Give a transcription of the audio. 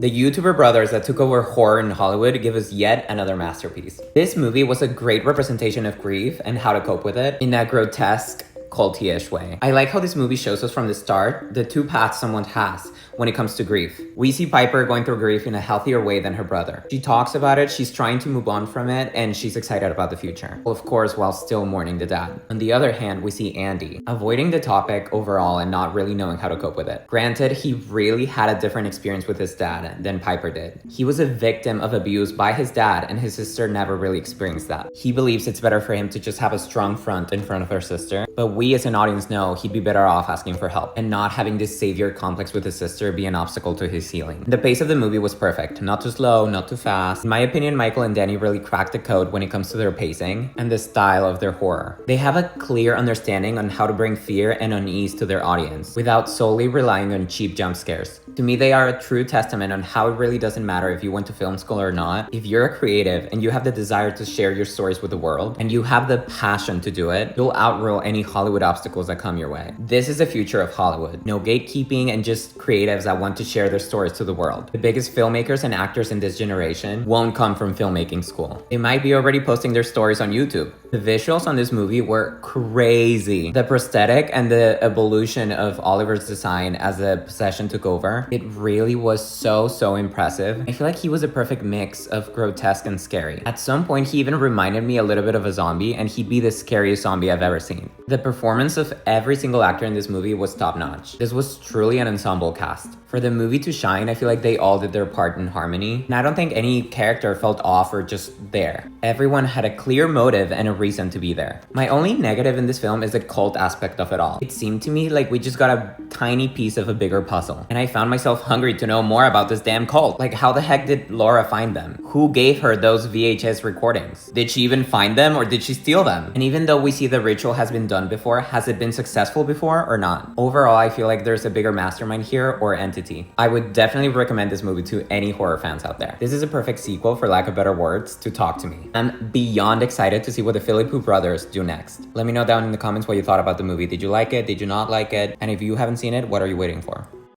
The YouTuber brothers that took over horror in Hollywood give us yet another masterpiece. This movie was a great representation of grief and how to cope with it in that grotesque, culty-ish way. I like how this movie shows us from the start the two paths someone has when it comes to grief. We see Piper going through grief in a healthier way than her brother. She talks about it, she's trying to move on from it, and she's excited about the future. Well, of course, while still mourning the dad. On the other hand, we see Andy avoiding the topic overall and not really knowing how to cope with it. Granted, he really had a different experience with his dad than Piper did. He was a victim of abuse by his dad, and his sister never really experienced that. He believes it's better for him to just have a strong front in front of her sister, but we as an audience know he'd be better off asking for help and not having this savior complex with his sister be an obstacle to his healing. The pace of the movie was perfect. Not too slow, not too fast. In my opinion, Michael and Danny really cracked the code when it comes to their pacing and the style of their horror. They have a clear understanding on how to bring fear and unease to their audience without solely relying on cheap jump scares. To me, they are a true testament on how it really doesn't matter if you went to film school or not. If you're a creative and you have the desire to share your stories with the world and you have the passion to do it, you'll outrule any Hollywood obstacles that come your way. This is the future of Hollywood. No gatekeeping and just creatives that want to share their stories to the world. The biggest filmmakers and actors in this generation won't come from filmmaking school. They might be already posting their stories on YouTube. The visuals on this movie were crazy. The prosthetic and the evolution of Oliver's design as the possession took over, it really was so impressive. I feel like he was a perfect mix of grotesque and scary. At some point, he even reminded me a little bit of a zombie, and he'd be the scariest zombie I've ever seen. The performance of every single actor in this movie was top-notch. This was truly an ensemble cast. For the movie to shine, I feel like they all did their part in harmony, and I don't think any character felt off or just there. Everyone had a clear motive and a reason to be there. My only negative in this film is the cult aspect of it all. It seemed to me like we just got a tiny piece of a bigger puzzle, and I found myself hungry to know more about this damn cult. Like, how the heck did Laura find them? Who gave her those VHS recordings? Did she even find them, or did she steal them? And even though we see the ritual has been done before, has it been successful before or not? Overall, I feel like there's a bigger mastermind here or entity. I would definitely recommend this movie to any horror fans out there. This is a perfect sequel, for lack of better words, to Talk to Me. I'm beyond excited to see what the Philippou brothers do next. Let me know down in the comments what you thought about the movie. Did you like it? Did you not like it? And if you haven't seen it, what are you waiting for?